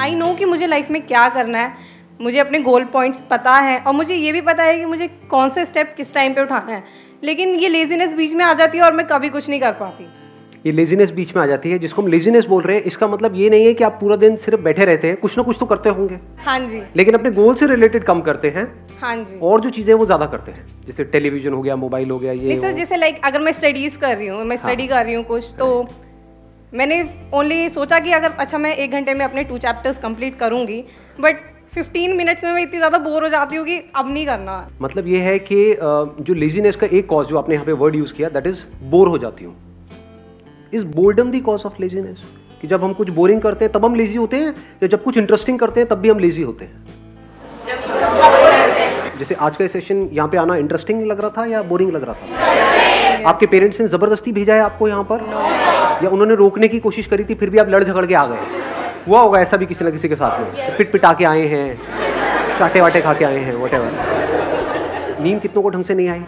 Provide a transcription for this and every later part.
I know कि मुझे life में क्या करना है, मुझे अपने गोल पॉइंट्स पता है और मुझे ये भी पता है कि मुझे कौन से स्टेप किस टाइम पे उठाना है, लेकिन ये लेजीनेस बीच में आ जाती है और मैं कभी कुछ नहीं कर पाती। ये लेजीनेस बीच में आ जाती है, जिसको हम लेजीनेस बोल रहे हैं, इसका मतलब ये नहीं है कि आप पूरा दिन सिर्फ बैठे रहते हैं, कुछ ना कुछ तो करते होंगे। हाँ जी। लेकिन अपने गोल से रिलेटेड कम करते हैं। हाँ जी। और जो चीजें वो ज्यादा करते हैं, जैसे टेलीविजन हो गया, मोबाइल हो गया, ये सर जैसे लाइक अगर मैं स्टडीज कर रही हूँ, मैं स्टडी कर रही हूँ कुछ, तो मैंने ओनली सोचा कि अगर अच्छा मैं 1 घंटे में अपने 2 चैप्टर्स कंप्लीट करूंगी, बट 15 मिनट्स में मैं इतनी ज़्यादा बोर हो जाती हूँ कि अब नहीं करना। मतलब ये है कि जो लेजीनेस का एक कॉज जो आपने यहाँ पे वर्ड यूज किया, दैट इज बोर हो जाती हूँ। Is boredom the cause of laziness? कि जब हम कुछ बोरिंग करते हैं तब हम लेजी होते हैं, या जब कुछ इंटरेस्टिंग करते हैं तब भी हम लेजी होते हैं? जैसे आज का सेशन यहाँ पे आना इंटरेस्टिंग लग रहा था या बोरिंग लग रहा था? आपके पेरेंट्स ने जबरदस्ती भेजा है आपको यहाँ पर, या उन्होंने रोकने की कोशिश करी थी फिर भी आप लड़ झगड़ के आ गए? हुआ होगा ऐसा भी किसी न किसी के साथ में, पिट पिटा के आए हैं, चाटे वाटे खा के आए हैं, व्हाटएवर। नींद कितनों को ढंग से नहीं आई?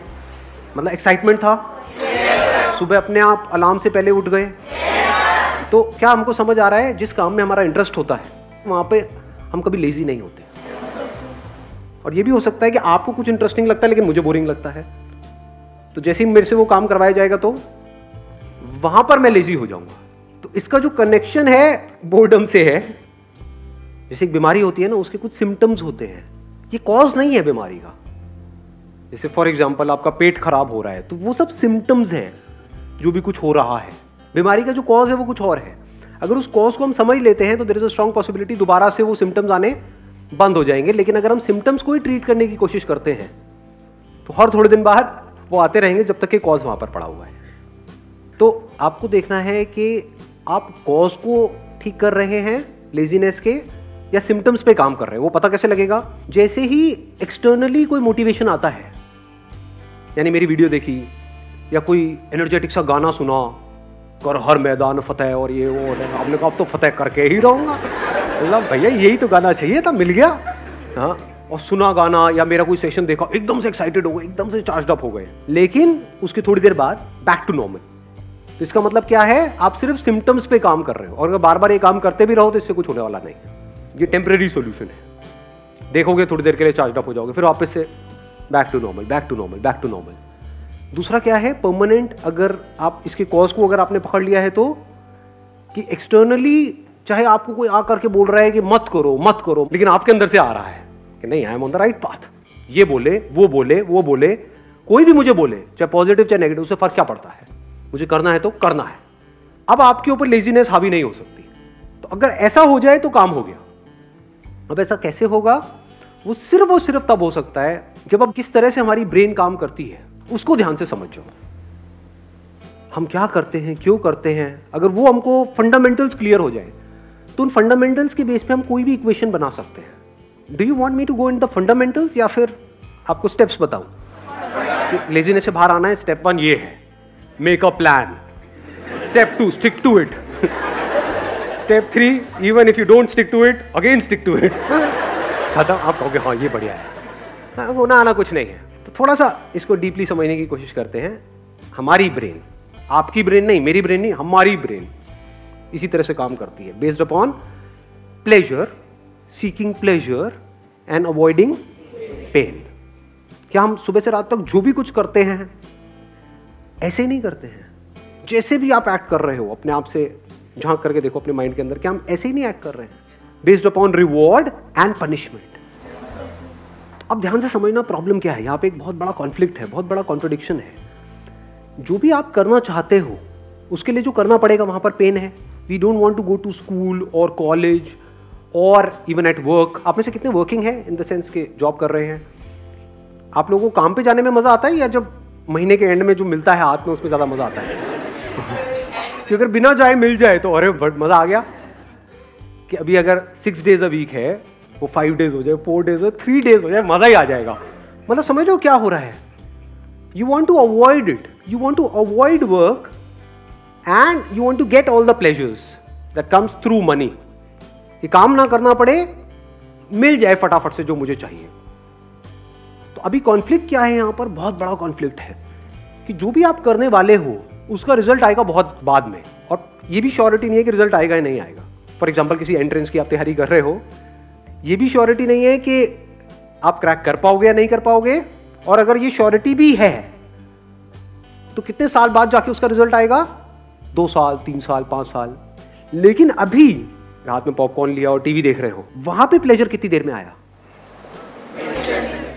मतलब एक्साइटमेंट था, सुबह अपने आप अलार्म से पहले उठ गए। तो क्या हमको समझ आ रहा है, जिस काम में हमारा इंटरेस्ट होता है वहाँ पे हम कभी लेजी नहीं होते। और ये भी हो सकता है कि आपको कुछ इंटरेस्टिंग लगता है लेकिन मुझे बोरिंग लगता है, तो जैसे ही मेरे से वो काम करवाया जाएगा तो वहां पर मैं लेजी हो जाऊंगा। तो इसका जो कनेक्शन है बोर्डम से है। जैसे एक बीमारी होती है ना, उसके कुछ सिम्टम्स होते हैं, ये कॉज नहीं है बीमारी का। जैसे फॉर एग्जांपल आपका पेट खराब हो रहा है, तो वो सब सिम्टम्स हैं जो भी कुछ हो रहा है। बीमारी का जो कॉज है वो कुछ और है। अगर उस कॉज को हम समझ लेते हैं तो there is a strong possibility दोबारा से वो सिम्टम्स आने बंद हो जाएंगे। लेकिन अगर हम सिम्टम्स को ही ट्रीट करने की कोशिश करते हैं तो हर थोड़े दिन बाद वो आते रहेंगे जब तक कि कॉज वहां पर पड़ा हुआ है। तो आपको देखना है कि आप कॉज को ठीक कर रहे हैं लेजीनेस के, या सिम्टम्स पे काम कर रहे हैं। वो पता कैसे लगेगा? जैसे ही एक्सटर्नली कोई मोटिवेशन आता है, यानी मेरी वीडियो देखी या कोई एनर्जेटिक सा गाना सुना, कर हर मैदान फतेह और ये वो, आपने कहा अब तो फतेह करके ही रहूंगा। मतलब भैया यही तो गाना चाहिए था, मिल गया। हाँ, और सुना गाना या मेरा कोई सेशन देखा, एकदम से एक्साइटेड हो गए, एकदम से चार्ज अप हो गए, लेकिन उसकी थोड़ी देर बाद बैक टू नॉर्मल। तो इसका मतलब क्या है? आप सिर्फ सिम्टम्स पे काम कर रहे हो, और अगर बार बार ये काम करते भी रहो तो इससे कुछ होने वाला नहीं। ये टेम्परेरी सॉल्यूशन है, देखोगे थोड़ी देर के लिए चार्ज अप हो जाओगे, फिर वापस से back to normal, back to normal, back to normal. दूसरा क्या है? परमानेंट। अगर आप इसके कॉज को अगर आपने पकड़ लिया है तो, कि एक्सटर्नली चाहे आपको कोई आकर के बोल रहा है कि मत करो मत करो, लेकिन आपके अंदर से आ रहा है कि नहीं, I am on the right path. ये बोले, वो बोले, वो बोले, कोई भी मुझे बोले, चाहे पॉजिटिव चाहे नेगेटिव, उससे फर्क क्या पड़ता है? मुझे करना है तो करना है। अब आपके ऊपर लेजीनेस हावी नहीं हो सकती। तो अगर ऐसा हो जाए तो काम हो गया। अब ऐसा कैसे होगा? वो सिर्फ तब हो सकता है जब अब किस तरह से हमारी ब्रेन काम करती है उसको ध्यान से समझ जाओ। हम क्या करते हैं, क्यों करते हैं, अगर वो हमको फंडामेंटल्स क्लियर हो जाए तो उन फंडामेंटल्स के बेस पे हम कोई भी इक्वेशन बना सकते हैं। Do you want me to go in the fundamentals, या फिर आपको स्टेप्स बताऊं? लेजीनेस से बाहर आना है, स्टेप 1 ये है, make a plan. Step 2 stick to it. Step 3 even if you don't stick to it, again stick to it. खत्म। आप कहोगे हाँ ये बढ़िया है, होना आना कुछ नहीं है। तो थोड़ा सा इसको डीपली समझने की कोशिश करते हैं। हमारी ब्रेन, आपकी ब्रेन नहीं, मेरी ब्रेन नहीं, हमारी ब्रेन इसी तरह से काम करती है, based upon pleasure, seeking pleasure and avoiding pain. क्या हम सुबह से रात तक जो भी कुछ करते हैं ऐसे ही नहीं करते हैं? जैसे भी आप एक्ट कर रहे हो, अपने आप से झांक करके देखो अपने माइंड के अंदर, क्या हम ऐसे ही नहीं एक्ट कर रहे हैं? Based upon reward and punishment. अब ध्यान से समझना प्रॉब्लम क्या है। यहाँ पे एक बहुत बड़ा कॉन्फ्लिक्ट है, बहुत बड़ा कॉन्ट्रडिक्शन है। जो भी आप करना चाहते हो उसके लिए जो करना पड़ेगा वहां पर पेन है। We don't want to go to school और कॉलेज और इवन एट वर्क। आप में से कितने वर्किंग है, इन द सेंस के जॉब कर रहे हैं? आप लोगों को काम पे जाने में मजा आता है, या जब महीने के एंड में जो मिलता है हाथ में उसमें ज्यादा मजा आता है? कि अगर बिना जाए मिल जाए तो अरे मजा आ गया। कि अभी अगर 6 days a week है, वो 5 days हो जाए, 4 days हो, 3 days हो जाए, मजा ही आ जाएगा। मतलब समझ लो क्या हो रहा है। You want to avoid it. You want to avoid work and you want to get all the pleasures that comes through money. कि काम ना करना पड़े, मिल जाए फटाफट से जो मुझे चाहिए। तो अभी कॉन्फ्लिक्ट क्या है यहाँ पर? बहुत बड़ा कॉन्फ्लिक्ट है कि जो भी आप करने वाले हो उसका रिजल्ट आएगा बहुत बाद में, और ये भी श्योरिटी नहीं है कि रिजल्ट आएगा या नहीं आएगा। फॉर एग्जाम्पल किसी एंट्रेंस की आप तैयारी कर रहे हो, ये भी श्योरिटी नहीं है कि आप क्रैक कर पाओगे या नहीं कर पाओगे, और अगर ये श्योरिटी भी है तो कितने साल बाद जाके उसका रिजल्ट आएगा, 2 साल 3 साल 5 साल। लेकिन अभी रात में पॉपकॉर्न लिया और टीवी देख रहे हो, वहां पे प्लेजर कितनी देर में आया,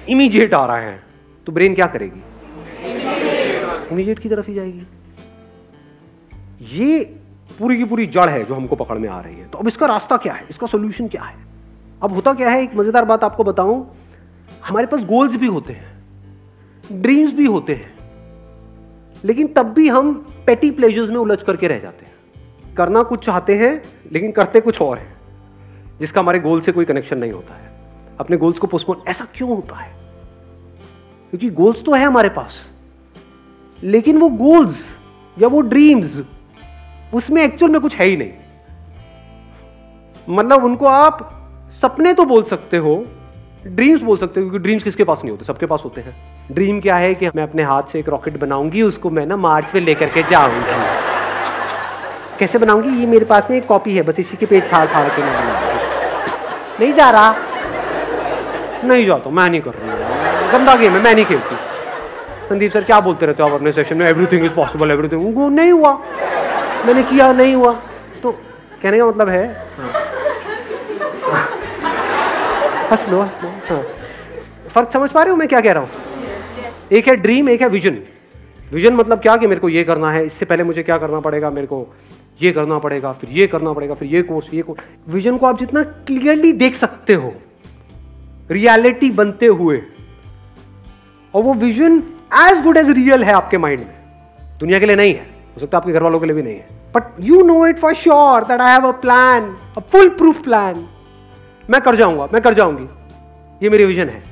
इमीडिएट आ रहा है, तो ब्रेन क्या करेगी, इमीडिएट की तरफ ही जाएगी। ये पूरी की पूरी जड़ है जो हमको पकड़ में आ रही है। तो अब इसका रास्ता क्या है, इसका सोल्यूशन क्या है? अब होता क्या है, एक मजेदार बात आपको बताऊं, हमारे पास गोल्स भी होते हैं, ड्रीम्स भी होते हैं, लेकिन तब भी हम पेटी प्लेजर्स में उलझ करके रह जाते हैं। करना कुछ चाहते हैं लेकिन करते कुछ और है, जिसका हमारे गोल से कोई कनेक्शन नहीं होता है। अपने गोल्स को पोस्टपोन, ऐसा क्यों होता है? क्योंकि गोल्स तो है हमारे पास, लेकिन वो गोल्स या वो ड्रीम्स, उसमें एक्चुअल में कुछ है ही नहीं। मतलब उनको आप सपने तो बोल सकते हो, ड्रीम्स बोल सकते हो, क्योंकि ड्रीम्स किसके पास नहीं होते, सबके पास होते हैं। ड्रीम क्या है कि मैं अपने हाथ से एक रॉकेट बनाऊंगी, उसको मैं ना मार्स पे लेकर के जाऊंगी। कैसे बनाऊंगी, ये मेरे पास में एक कॉपी है, बस इसी के पेट फाड़ फाड़ के मैं बनाऊंगी। नहीं जा रहा, नहीं जाता, मैं नहीं कर रही, गंदा गेम है, मैं नहीं खेलती। संदीप सर क्या बोलते रहते हो आप अपने सेशन में, एवरीथिंग इज पॉसिबल, एवरीथिंग। वो नहीं हुआ, मैंने किया, नहीं हुआ। तो कहने का मतलब है, हंस लो हंस लो। हाँ, फर्क समझ पा रहे हो मैं क्या कह रहा हूं? एक है ड्रीम, एक है विजन। विजन मतलब क्या कि मेरे को ये करना है, इससे पहले मुझे क्या करना पड़ेगा, मेरे को ये करना पड़ेगा, फिर ये करना पड़ेगा, फिर ये कोर्स, ये कोर्स। विजन को आप जितना क्लियरली देख सकते हो रियलिटी बनते हुए, और वो vision as good as real है आपके माइंड में, दुनिया के लिए नहीं है, हो सकता है आपके घर वालों के लिए भी नहीं है, but you know it for sure that I have a plan, a full proof plan. मैं कर जाऊंगा, मैं कर जाऊंगी, ये मेरी विजन है,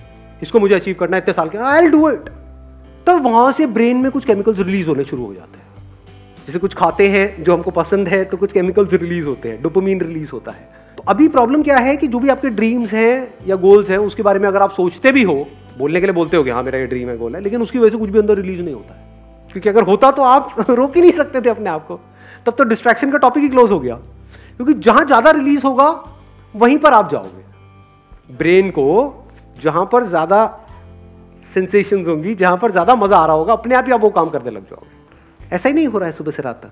इसको मुझे अचीव करना है इतने साल के, आई विल डू इट। तब वहां से ब्रेन में कुछ केमिकल्स रिलीज होने शुरू हो जाते हैं। जैसे कुछ खाते हैं जो हमको पसंद है तो कुछ केमिकल्स रिलीज होते हैं, डोपामिन रिलीज होता है। तो अभी प्रॉब्लम क्या है कि जो भी आपके ड्रीम्स हैं या गोल्स हैं, उसके बारे में अगर आप सोचते भी हो, बोलने के लिए बोलते हो कि हाँ मेरा ये ड्रीम है, गोल है, लेकिन उसकी वजह से कुछ भी अंदर रिलीज नहीं होता है। क्योंकि अगर होता तो आप रोक ही नहीं सकते थे अपने आप को, तब तो डिस्ट्रैक्शन का टॉपिक ही क्लोज हो गया। क्योंकि जहां ज्यादा रिलीज होगा वहीं पर आप जाओगे। ब्रेन को जहां पर ज्यादा सेंसेशंस होंगी, जहां पर ज्यादा मजा आ रहा होगा, अपने आप ही आप वो काम करने लग जाओगे। ऐसा ही नहीं हो रहा है सुबह से रात तक?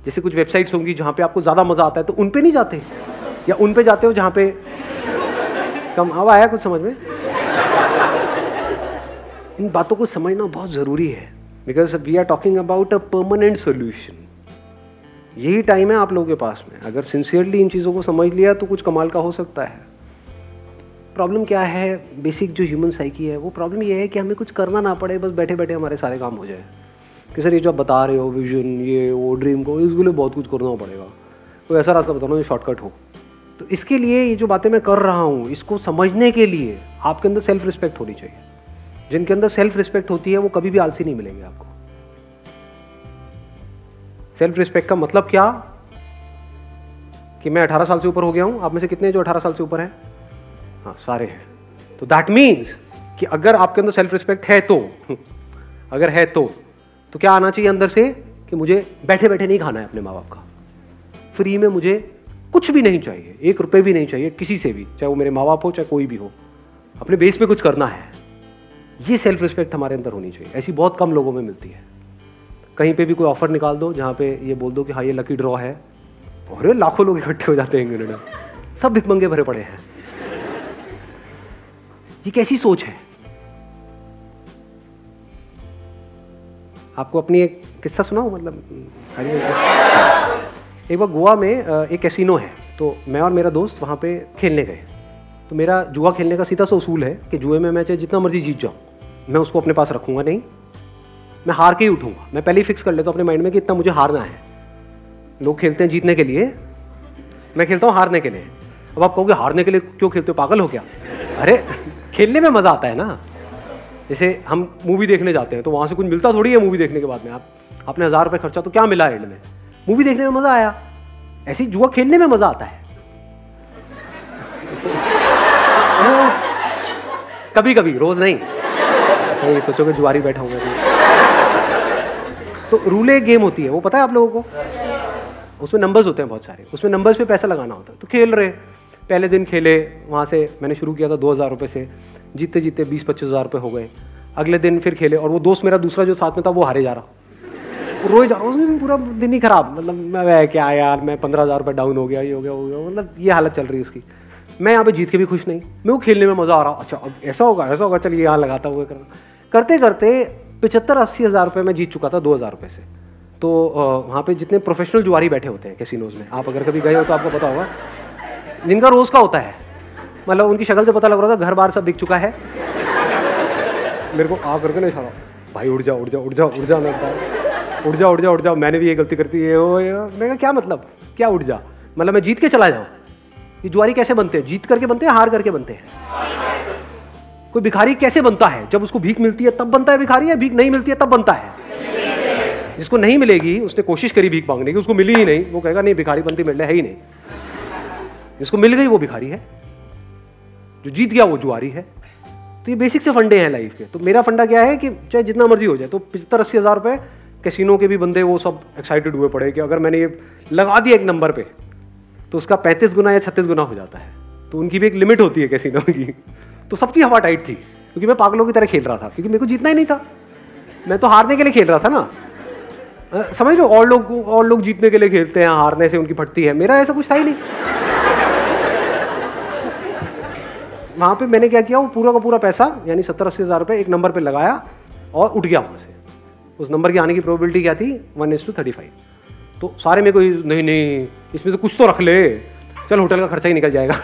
जैसे कुछ वेबसाइट्स होंगी जहां पे आपको ज्यादा मजा आता है तो उन पे नहीं जाते, या उन पे जाते हो जहां पे कम। अब आया कुछ समझ में? इन बातों को समझना बहुत जरूरी है, because we are talking about a permanent solution. यही टाइम है आप लोगों के पास में, अगर सिंसियरली इन चीजों को समझ लिया तो कुछ कमाल का हो सकता है। प्रॉब्लम क्या है, बेसिक जो ह्यूमन साइकी है, वो प्रॉब्लम ये है कि हमें कुछ करना ना पड़े, बस बैठे बैठे हमारे सारे काम हो जाए। कि सर ये जो आप बता रहे हो, विजन, ये वो ड्रीम को, इसके लिए बहुत कुछ करना पड़ेगा, कोई ऐसा रास्ता बताओ जो शॉर्टकट हो। तो इसके लिए ये जो बातें मैं कर रहा हूँ, इसको समझने के लिए आपके अंदर सेल्फ रिस्पेक्ट होनी चाहिए। जिनके अंदर सेल्फ रिस्पेक्ट होती है वो कभी भी आलसी नहीं मिलेंगे आपको। सेल्फ रिस्पेक्ट का मतलब क्या कि मैं 18 साल से ऊपर हो गया हूं। आप में से कितने जो 18 साल से ऊपर हैं? हाँ, सारे हैं। तो दैट मीन्स कि अगर आपके अंदर सेल्फ रिस्पेक्ट है तो अगर है तो क्या आना चाहिए अंदर से कि मुझे बैठे बैठे नहीं खाना है अपने माँ बाप का, फ्री में मुझे कुछ भी नहीं चाहिए, 1 रुपए भी नहीं चाहिए किसी से भी, चाहे वो मेरे माँ बाप हो चाहे कोई भी हो, अपने बेस पे कुछ करना है। ये सेल्फ रिस्पेक्ट हमारे अंदर होनी चाहिए। ऐसी बहुत कम लोगों में मिलती है। कहीं पे भी कोई ऑफर निकाल दो जहाँ पे ये बोल दो कि हाँ ये लकी ड्रॉ है, और लाखों लोग इकट्ठे हो जाते हैं, सब भिखमंगे भरे पड़े हैं। ये कैसी सोच है? आपको अपनी एक किस्सा सुनाऊं, मतलब एक बार गोवा में एक कैसीनो है, तो मैं और मेरा दोस्त वहाँ पे खेलने गए। तो मेरा जुआ खेलने का सीधा सा उसूल है कि जुए में मैं चाहे जितना मर्जी जीत जाऊँ, मैं उसको अपने पास रखूँगा नहीं, मैं हार के ही उठूँगा। मैं पहले ही फिक्स कर लेता हूँ अपने माइंड में कि इतना मुझे हारना है। लोग खेलते हैं जीतने के लिए, मैं खेलता हूँ हारने के लिए। अब आप कहोगे हारने के लिए क्यों खेलते हो, पागल हो क्या? अरे खेलने में मज़ा आता है ना। जैसे हम मूवी देखने जाते हैं तो वहाँ से कुछ मिलता थोड़ी है मूवी देखने के बाद में। आपने 1000 रुपये खर्चा तो क्या मिला एंड में? मूवी देखने में मज़ा आया। ऐसी जुआ खेलने में मज़ा आता है कभी कभी, रोज नहीं। तो ये सोचो कि जुआरी बैठा हूँ। तो रूले गेम होती है, वो पता है आप लोगों को? उसमें नंबर्स होते हैं बहुत सारे, उसमें नंबर्स पे पैसा लगाना होता है। तो खेल रहे, पहले दिन खेले, वहाँ से मैंने शुरू किया था 2000 रुपये से, जीतते जीतते 20-25 हज़ार रुपये हो गए। अगले दिन फिर खेले और वो दोस्त मेरा दूसरा जो साथ में था वो हारे जा रहा, रोज जा रहा, उस दिन पूरा दिन ही खराब, मतलब मैं क्या यार, मैं 15,000 रुपये डाउन हो गया, ये हो गया, मतलब ये हालत चल रही है उसकी। मैं यहाँ पे जीत के भी खुश नहीं, मैं वो खेलने में मज़ा आ रहा, अच्छा अब ऐसा होगा चलिए यहाँ लगाता हुआ करते करते 75-80 हज़ार रुपये मैं जीत चुका था 2000 रुपये से। तो वहाँ पे जितने प्रोफेशनल जुआरी बैठे होते हैं कैसीनोज में, आप अगर कभी गए हो तो आपको पता होगा, जिनका रोज़ का होता है, मतलब उनकी शक्ल से पता लग रहा था घर बार सब दिख चुका है। मेरे को आ करके नहीं इशारा, भाई उड़ जा, उड़ जा, मैंने भी ये गलती करती है। मैं कहा क्या मतलब, क्या उड़ जा, मतलब मैं जीत के चला जाऊँ? ये जुआरी कैसे बनते हैं? जीत करके बनते हैं, हार करके बनते हैं? कोई भिखारी कैसे बनता है? जब उसको भीख मिलती है तब बनता है भिखारी, या भीख नहीं मिलती है तब बनता है? जिसको नहीं मिलेगी, उसने कोशिश करी भीख मांगने की, उसको मिली ही नहीं, वो कहेगा नहीं भिखारी बनती मिलने है ही नहीं। जिसको मिल गई वो भिखारी है, जो जीत गया वो जुआरी है। तो ये बेसिक से फंडे हैं लाइफ के। तो मेरा फंडा क्या है कि चाहे जितना मर्जी हो जाए, तो 75-80 हज़ार रुपये कैसीनो के भी बंदे वो सब एक्साइटेड हुए पड़े कि अगर मैंने ये लगा दिया एक नंबर पे तो उसका 35 गुना या 36 गुना हो जाता है। तो उनकी भी एक लिमिट होती है कैसीनो की। तो सबकी हवा टाइट थी, क्योंकि मैं पागलों की तरह खेल रहा था, क्योंकि मेरे को जीतना ही नहीं था, मैं तो हारने के लिए खेल रहा था ना। समझ लो, और लोग जीतने के लिए खेलते हैं, हारने से उनकी फटती है, मेरा ऐसा कुछ था ही नहीं। वहाँ पे मैंने क्या किया, वो पूरा का पूरा पैसा यानी 70-80 हज़ार रुपये एक नंबर पे लगाया और उठ गया वहाँ से। उस नंबर की आने की प्रोबेबिलिटी क्या थी? 1:35। तो सारे में कोई नहीं इसमें से कुछ तो रख ले, चल होटल का खर्चा ही निकल जाएगा।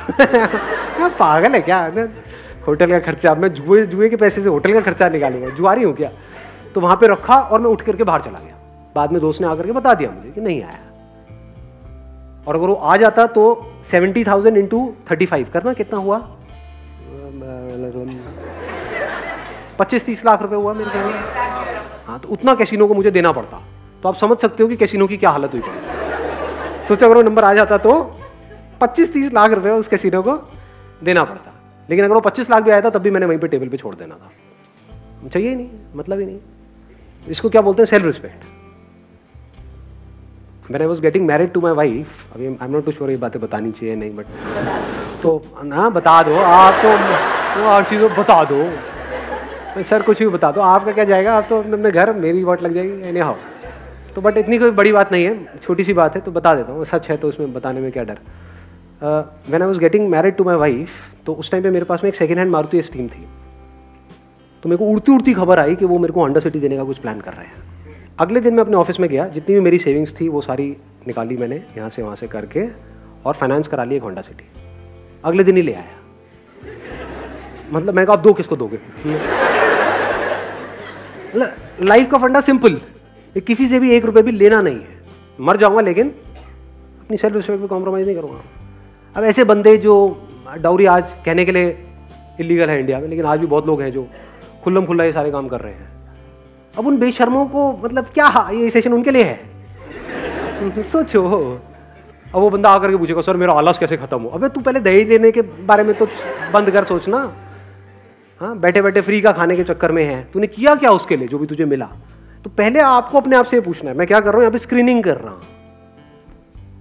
पागल है क्या, होटल का खर्चा, मैं जुए के पैसे से होटल का खर्चा निकालूंगा, जुआरी हूँ क्या? तो वहाँ पे रखा और मैं उठ करके बाहर चला गया। बाद में दोस्त ने आकर के बता दिया मुझे कि नहीं आया। और अगर वो आ जाता तो 70,000 × 35 करना कितना हुआ? 25-30 लाख रुपए हुआ मेरे ख्याल में। हाँ, तो उतना कैसीनो को मुझे देना पड़ता। तो आप समझ सकते हो कि कैसीनो की क्या हालत हुई पड़ी। सोचा अगर वो नंबर आ जाता तो 25-30 लाख रुपए उस कैसीनो को देना पड़ता। लेकिन अगर वो 25 लाख भी आया था तब भी मैंने वहीं पे टेबल पे छोड़ देना था। चाहिए ही नहीं, मतलब ही नहीं। इसको क्या बोलते हैं? Self respect. When I was getting married to my wife, अभी I'm not too sure ये बातें बतानी चाहिए नहीं, बट तो ना बता दो आप, तो हर चीज़ बता दो सर, कुछ भी बता दो, आपका क्या जाएगा, आप तो अपने घर, मेरी वोट लग जाएगी एनी हाउ। तो बट इतनी कोई बड़ी बात नहीं है, छोटी सी बात है, तो बता देता हूँ, सच है तो उसमें बताने में क्या डर। When I was getting married to my wife, तो उस टाइम पे मेरे पास में एक सेकेंड हैंड मारुति एस्टीम थी। तो मेरे को उड़ती उड़ती खबर आई कि वो मेरे को होंडा सिटी देने का कुछ प्लान कर रहे हैं। अगले दिन मैं अपने ऑफिस में गया, जितनी भी मेरी सेविंग्स थी वो सारी निकाली मैंने यहाँ से वहाँ से करके और फाइनेंस करा ली एक होंडा सिटी। अगले दिन ही ले आया। मतलब मैं कहा आप दो किसको दोगे? लाइफ का फंडा सिंपल, किसी से भी 1 रुपये भी लेना नहीं है। मर जाऊंगा लेकिन अपनी सेल्फ रिस्पेक्ट पे कॉम्प्रोमाइज़ नहीं करूँगा। अब ऐसे बंदे जो डाउरी आज कहने के लिए इलीगल है इंडिया में, लेकिन आज भी बहुत लोग हैं जो खुल्लम खुल्ला ये सारे काम कर रहे हैं। अब उन बेशर्मों को मतलब क्या ये सेशन उनके लिए है? सोचो। अब वो बंदा आकर के पूछेगा सर मेरा आलस कैसे खत्म हो? अबे तू पहले दहेज लेने के बारे में तो बंद कर सोचना। हाँ, बैठे बैठे फ्री का खाने के चक्कर में है, तूने किया क्या उसके लिए जो भी तुझे मिला? तो पहले आपको अपने आप से पूछना है मैं क्या कर रहा हूँ, यहाँ पे स्क्रीनिंग कर रहा हूँ।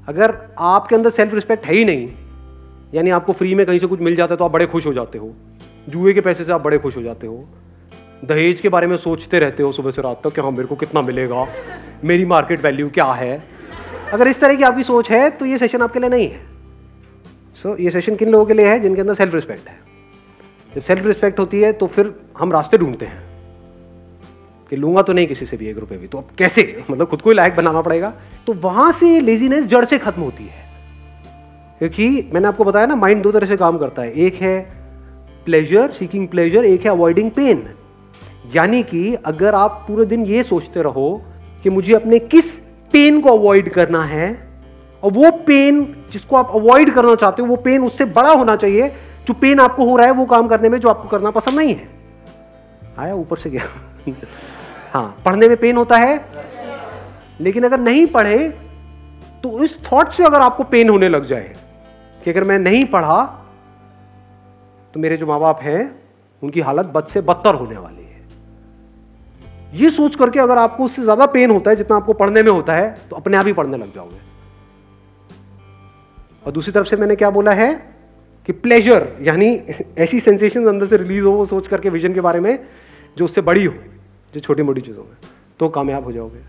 अगर आपके अंदर सेल्फ रिस्पेक्ट है ही नहीं, यानी आपको फ्री में कहीं से कुछ मिल जाता है तो आप बड़े खुश हो जाते हो, जुए के पैसे से आप बड़े खुश हो जाते हो, दहेज के बारे में सोचते रहते हो सुबह से रात तक कि हाँ मेरे को कितना मिलेगा, मेरी मार्केट वैल्यू क्या है। अगर इस तरह की आपकी सोच है तो ये सेशन आपके लिए नहीं है। सो ये सेशन किन लोगों के लिए है? जिनके अंदर सेल्फ रिस्पेक्ट है। जब सेल्फ रिस्पेक्ट होती है तो फिर हम रास्ते ढूंढते हैं कि लूंगा तो नहीं किसी से भी 1 रुपये भी, तो अब कैसे, मतलब खुद को ही लायक बनाना पड़ेगा। तो वहां से लेजीनेस जड़ से खत्म होती है। क्योंकि मैंने आपको बताया ना, माइंड 2 तरह से काम करता है, एक है प्लेजर, सीकिंग प्लेजर, एक है अवॉइडिंग पेन। यानी कि अगर आप पूरे दिन ये सोचते रहो कि मुझे अपने किस पेन को अवॉइड करना है, और वो पेन जिसको आप अवॉइड करना चाहते हो वो पेन उससे बड़ा होना चाहिए जो पेन आपको हो रहा है वो काम करने में जो आपको करना पसंद नहीं है। आया ऊपर से गया। हाँ, पढ़ने में पेन होता है, लेकिन अगर नहीं पढ़े तो इस थॉट से अगर आपको पेन होने लग जाए कि अगर मैं नहीं पढ़ा तो मेरे जो माँ बाप हैं उनकी हालत बद से बदतर होने वाली है, ये सोच करके अगर आपको उससे ज्यादा पेन होता है जितना आपको पढ़ने में होता है तो अपने आप ही पढ़ने लग जाओगे। और दूसरी तरफ से मैंने क्या बोला है कि प्लेजर, यानी ऐसी सेंसेशन अंदर से रिलीज हो वो सोच करके विजन के बारे में जो उससे बड़ी हो, जो छोटी मोटी चीज़ों में, तो कामयाब हो जाओगे।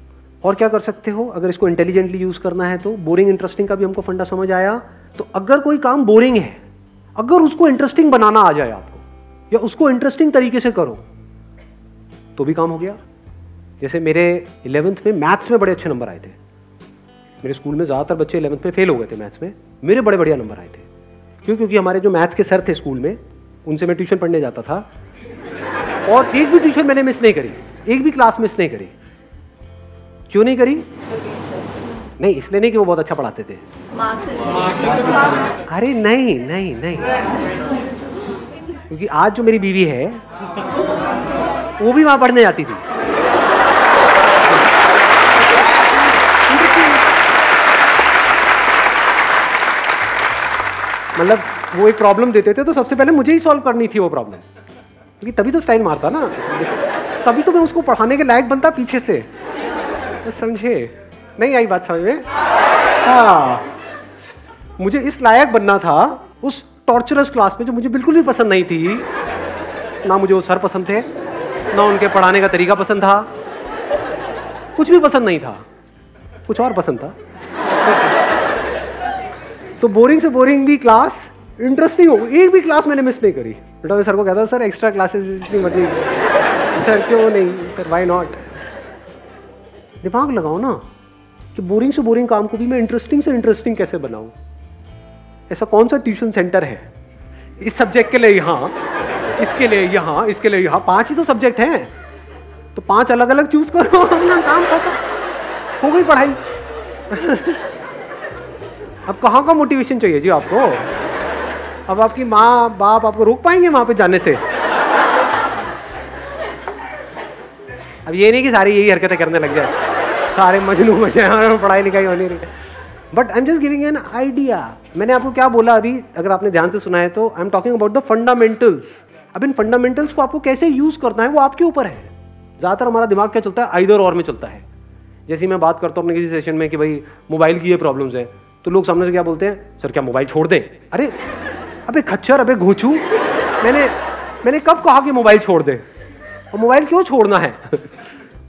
और क्या कर सकते हो अगर इसको इंटेलिजेंटली यूज करना है तो? बोरिंग इंटरेस्टिंग का भी हमको फंडा समझ आया। तो अगर कोई काम बोरिंग है, अगर उसको इंटरेस्टिंग बनाना आ जाए आपको, या उसको इंटरेस्टिंग तरीके से करो, तो भी काम हो गया। जैसे मेरे 11th में मैथ्स में बड़े अच्छे नंबर आए थे। मेरे स्कूल में ज़्यादातर बच्चे 11th में फेल हो गए थे मैथ्स में, मेरे बड़े बढ़िया नंबर आए थे। क्यों? क्योंकि हमारे जो मैथ्स के सर थे स्कूल में, उनसे मैं ट्यूशन पढ़ने जाता था, और एक भी ट्यूशन मैंने मिस नहीं करी, एक भी क्लास मिस नहीं करी। क्यों नहीं करी? नहीं, इसलिए नहीं कि वो बहुत अच्छा पढ़ाते थे, अरे नहीं नहीं नहीं, क्योंकि आज जो मेरी बीवी है वो भी वहां पढ़ने जाती थी। मतलब वो एक प्रॉब्लम देते थे तो सबसे पहले मुझे ही सॉल्व करनी थी वो प्रॉब्लम, क्योंकि तभी तो स्टाइल मारता ना, तभी तो मैं उसको पढ़ाने के लायक बनता पीछे से। तो समझे? नहीं आई बात समझ में? हाँ, मुझे इस लायक बनना था उस टॉर्चरस क्लास में जो मुझे बिल्कुल भी पसंद नहीं थी। ना मुझे वो सर पसंद थे, ना उनके पढ़ाने का तरीका पसंद था, कुछ भी पसंद नहीं था, कुछ और पसंद था। तो बोरिंग से बोरिंग भी क्लास इंटरेस्टिंग हो, एक भी क्लास मैंने मिस नहीं करी। बेटा मैं सर को कहता सर एक्स्ट्रा क्लासेस इतनी मत लीजिए। सर क्यों नहीं? Sir why not? दिमाग लगाओ ना कि बोरिंग से बोरिंग काम को भी मैं इंटरेस्टिंग से इंटरेस्टिंग कैसे बनाऊं। ऐसा कौन सा ट्यूशन सेंटर है इस सब्जेक्ट के लिए यहाँ, इसके लिए यहाँ, इसके लिए यहाँ? 5 ही तो सब्जेक्ट हैं, तो 5 अलग अलग चूज करो, अपना काम खत्म, हो गई पढ़ाई। अब कहाँ का मोटिवेशन चाहिए जी आपको? अब आपकी माँ बाप आपको रोक पाएंगे वहां पे जाने से? अब ये नहीं कि सारी यही हरकतें करने लग जाए, सारे मजनू हो जाए, पढ़ाई लिखाई होनी रही। But I am just giving an idea. मैंने आपको क्या बोला अभी, अगर आपने ध्यान से सुना है तो? I am talking about the fundamentals. अब इन फंडामेंटल्स को आपको कैसे यूज करना है वो आपके ऊपर है। ज्यादातर हमारा दिमाग क्या चलता है? आइदर और में चलता है। जैसे मैं बात करता हूँ अपने किसी सेशन में कि भाई मोबाइल की ये प्रॉब्लम्स है, तो लोग सामने से क्या बोलते हैं? सर क्या मोबाइल छोड़ दें? अरे अबे खच्चर, अबे घोचू, मैंने कब कहा कि मोबाइल छोड़ दे? और मोबाइल क्यों छोड़ना है?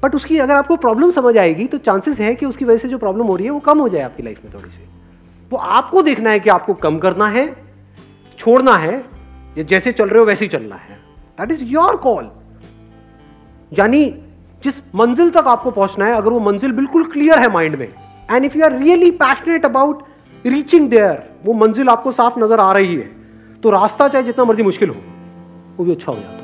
बट उसकी अगर आपको प्रॉब्लम समझ आएगी तो चांसेस है कि उसकी वजह से जो प्रॉब्लम हो रही है वो कम हो जाए आपकी लाइफ में थोड़ी सी। वो आपको देखना है कि आपको कम करना है, छोड़ना है, या जैसे चल रहे हो वैसे ही चलना है। That is your call. यानी जिस मंजिल तक आपको पहुंचना है, अगर वो मंजिल बिल्कुल क्लियर है माइंड में, and if you are really passionate about reaching there, वो मंजिल आपको साफ नजर आ रही है, तो रास्ता चाहे जितना मर्जी मुश्किल हो वो भी अच्छा हो जाता है।